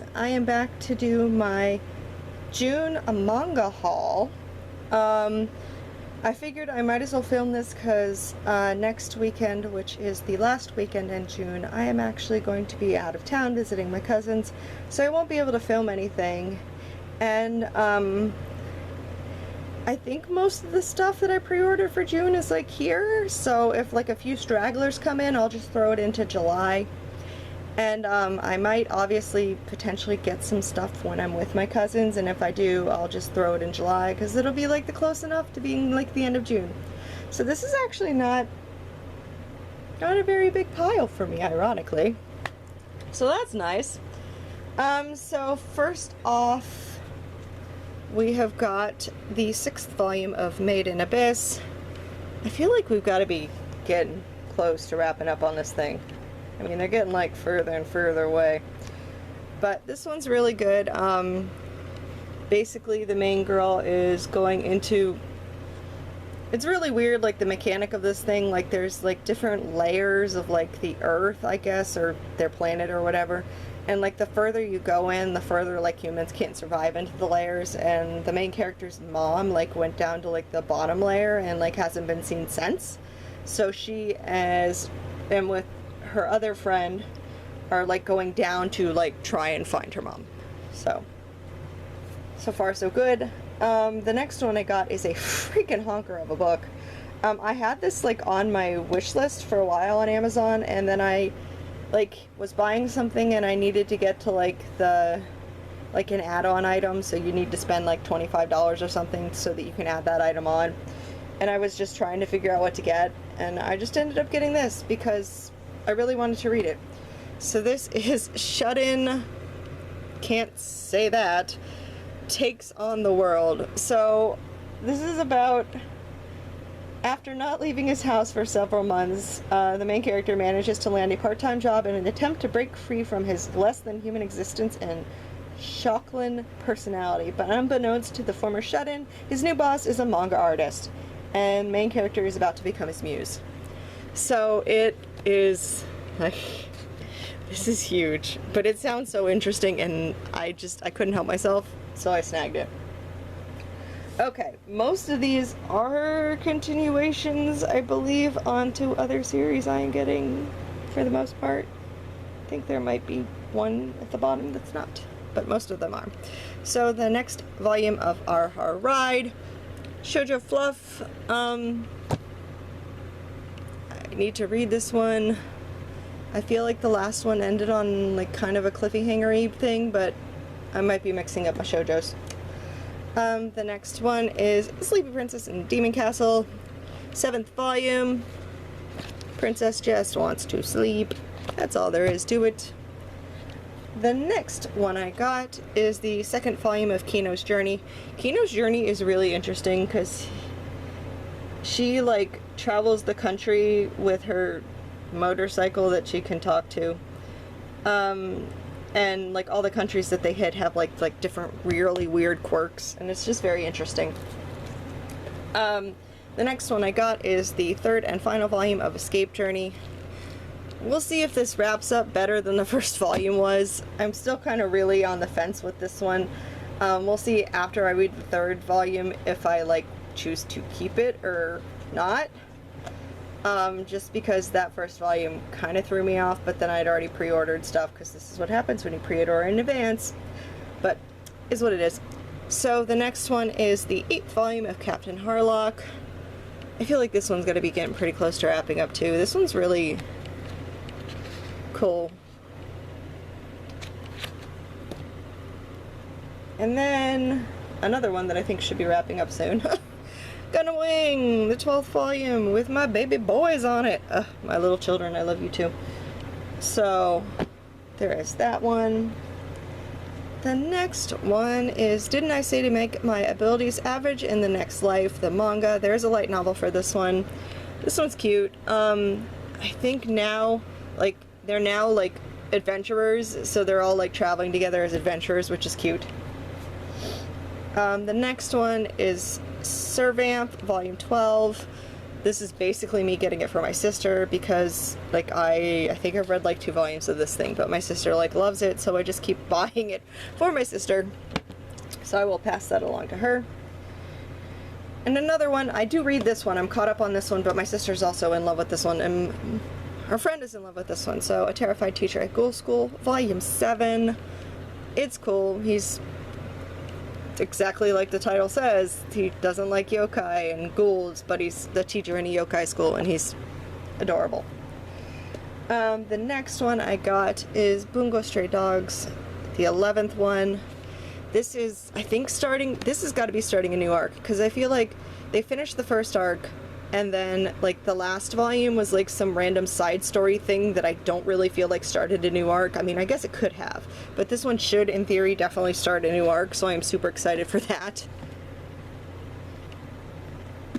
guys, I am back to do my June manga haul. I figured I might as well film this because next weekend, which is the last weekend in June, I am actually going to be out of town visiting my cousins, so I won't be able to film anything. And I think most of the stuff that I pre-ordered for June is like here, so if like a few stragglers come in, I'll just throw it into July. And I might obviously potentially get some stuff when I'm with my cousins, and if I do, I'll just throw it in July because it'll be like the close enough to being like the end of June. So this is actually not a very big pile for me, ironically. So that's nice. So first off, we have got the 6th volume of Made in Abyss. I feel like we've got to be getting close to wrapping up on this thing. I mean, they're getting like further and further away. But this one's really good. Basically, the main girl is going into... It's really weird, like the mechanic of this thing. Like there's like different layers of like the Earth, I guess, or their planet or whatever. And like the further you go in, the further like humans can't survive into the layers. And the main character's mom like went down to like the bottom layer and like hasn't been seen since. So she and with her other friend are like going down to like try and find her mom. So far so good. The next one I got is a freaking honker of a book. I had this like on my wish list for a while on Amazon, and then I like was buying something and I needed to get to like the an add-on item, so you need to spend like $25 or something so that you can add that item on. And I was just trying to figure out what to get, and I just ended up getting this because I really wanted to read it. So this is Shut In, can't say that, Takes on the World. So this is about, after not leaving his house for several months, the main character manages to land a part-time job in an attempt to break free from his less-than-human existence and Shockland personality. But unbeknownst to the former shut-in, his new boss is a manga artist, and main character is about to become his muse. So it is like, this is huge, but it sounds so interesting, and I couldn't help myself, so I snagged it. Okay, most of these are continuations, I believe, onto other series I am getting for the most part. I think there might be one at the bottom that's not, but most of them are. So the next volume of Our Ride, Shoujo Fluff. I need to read this one. I feel like the last one ended on like kind of a cliffhanger-y thing, but I might be mixing up my shoujos. The next one is Sleepy Princess in Demon Castle, 7th volume. Princess just wants to sleep. That's all there is to it. The next one I got is the 2nd volume of Kino's Journey. Kino's Journey is really interesting because she like travels the country with her motorcycle that she can talk to. And like all the countries that they hit have like different really weird quirks, and it's just very interesting. The next one I got is the 3rd and final volume of Escape Journey. We'll see if this wraps up better than the first volume was. I'm still kind of really on the fence with this one. We'll see after I read the 3rd volume if I like choose to keep it or not. Just because that first volume kind of threw me off, but then I'd already pre-ordered stuff because this is what happens when you pre-order in advance. But is what it is. So the next one is the 8th volume of Captain Harlock. I feel like this one's going to be getting pretty close to wrapping up too. This one's really cool. And then another one that I think should be wrapping up soon. Gonna Wing, the 12th volume with my baby boys on it. My little children, I love you too. So there is that one. The next one is Didn't I Say to Make My Abilities Average in the Next Life, the manga. There's a light novel for this one. This one's cute. I think now, like, they're now like adventurers, so they're all like traveling together as adventurers, which is cute. The next one is Servamp, Volume 12. This is basically me getting it for my sister because, like, I think I've read like 2 volumes of this thing, but my sister like loves it, so I just keep buying it for my sister. So I will pass that along to her. And another one, I do read this one, I'm caught up on this one, but my sister's also in love with this one, and her friend is in love with this one. So A Terrified Teacher at Ghoul School, Volume 7. It's cool. He's exactly like the title says. He doesn't like yokai and ghouls, but he's the teacher in a yokai school, and he's adorable. The next one I got is Bungo Stray Dogs, the 11th one. This is, I think, this has got to be starting a new arc, because I feel like they finished the first arc, and then, like, the last volume was, like, some random side story thing that I don't really feel like started a new arc. I mean, I guess it could have, but this one should, in theory, definitely start a new arc, so I'm super excited for that.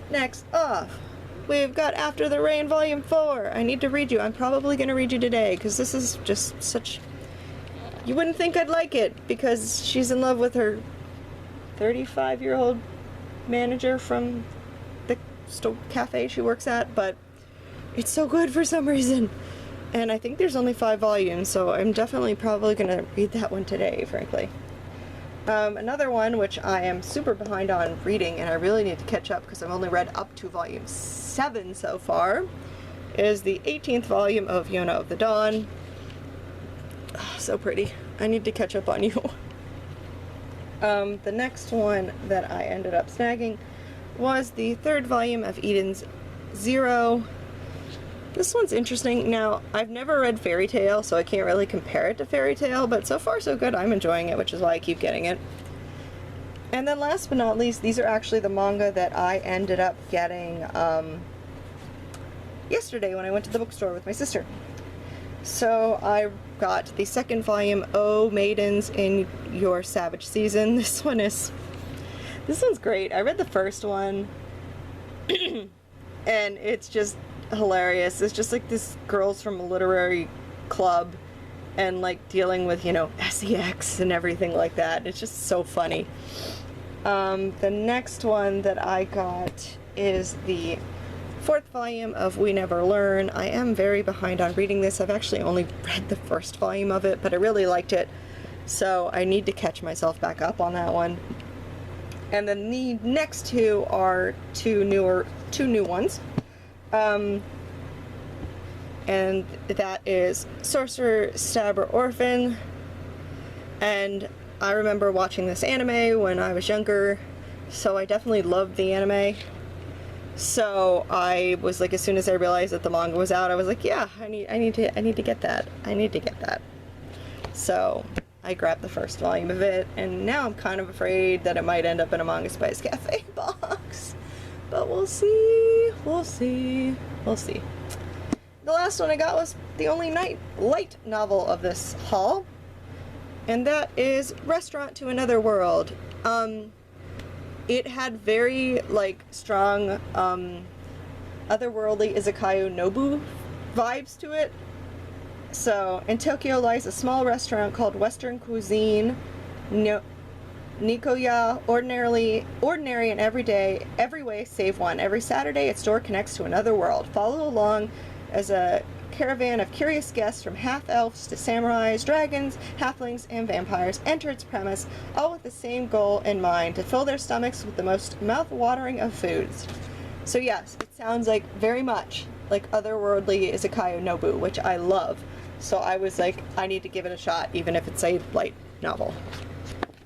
Next off, we've got After the Rain Volume 4. I need to read you. I'm probably going to read you today, because this is just such... You wouldn't think I'd like it, because she's in love with her 35-year-old manager from the cafe she works at, but it's so good for some reason. And I think there's only 5 volumes, so I'm definitely probably going to read that one today, frankly. Another one, which I am super behind on reading, and I really need to catch up because I've only read up to volume 7 so far, is the 18th volume of Yona of the Dawn. Oh, so pretty. I need to catch up on you. The next one that I ended up snagging was the 3rd volume of Eden's Zero. This one's interesting. Now, I've never read Fairy Tail, so I can't really compare it to Fairy Tail, but so far so good. I'm enjoying it, which is why I keep getting it. And then last but not least, these are actually the manga that I ended up getting yesterday when I went to the bookstore with my sister. So I got the 2nd volume, Oh Maidens in Your Savage Season. This one's great. I read the first one and it's just hilarious. It's just like this girls from a literary club and like dealing with, you know, sex and everything like that. It's just so funny. The next one that I got is the 4th volume of We Never Learn. I am very behind on reading this. I've actually only read the 1st volume of it, but I really liked it, so I need to catch myself back up on that one. And then the next 2 are two new ones. And that is Sorcerer, Stabber, Orphan. And I remember watching this anime when I was younger, so I definitely loved the anime. So I was like, as soon as I realized that the manga was out, I was like, yeah, I need to get that. I need to get that. So I grabbed the 1st volume of it, and now I'm kind of afraid that it might end up in a Manga Spice Cafe box. But we'll see. We'll see. We'll see. The last one I got was the only light novel of this haul, and that is Restaurant to Another World. It had very, like, strong, otherworldly izakaya nobu vibes to it. So, in Tokyo lies a small restaurant called Western Cuisine Nikoya, ordinary and everyday, every way save one. Every Saturday, its door connects to another world. Follow along as a caravan of curious guests from half-elves to samurais, dragons, halflings, and vampires enter its premise, all with the same goal in mind, to fill their stomachs with the most mouth-watering of foods. So yes, it sounds like very much like otherworldly izakaya nobu, which I love. So I was like, I need to give it a shot, even if it's a light novel.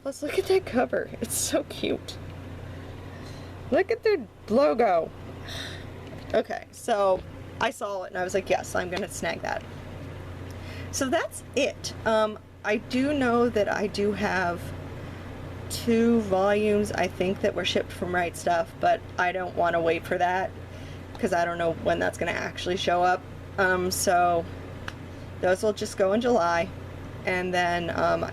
Let's look at that cover. It's so cute. Look at their logo. Okay, so I saw it and I was like, yes, I'm gonna snag that. So that's it. I do know that I do have 2 volumes, I think, that were shipped from Right Stuff, but I don't want to wait for that because I don't know when that's gonna actually show up. So those will just go in July. And then,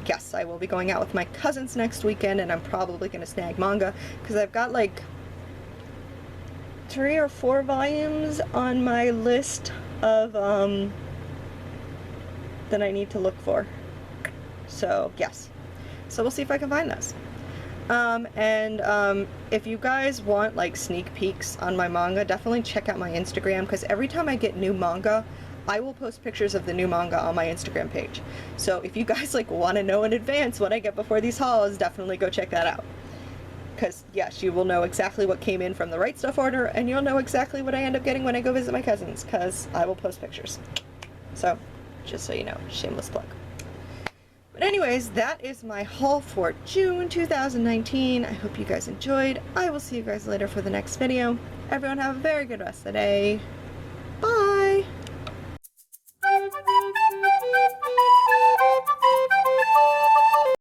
yes, I will be going out with my cousins next weekend, and I'm probably gonna snag manga because I've got like 3 or 4 volumes on my list of that I need to look for. So yes, so we'll see if I can find those. If you guys want like sneak peeks on my manga, definitely check out my Instagram, because every time I get new manga, I will post pictures of the new manga on my Instagram page. So if you guys like want to know in advance what I get before these hauls, definitely go check that out. Because yes, you will know exactly what came in from the Right Stuff order, and you'll know exactly what I end up getting when I go visit my cousins, because I will post pictures. So, just so you know, shameless plug. But anyways, that is my haul for June 2019. I hope you guys enjoyed. I will see you guys later for the next video. Everyone have a very good rest of the day.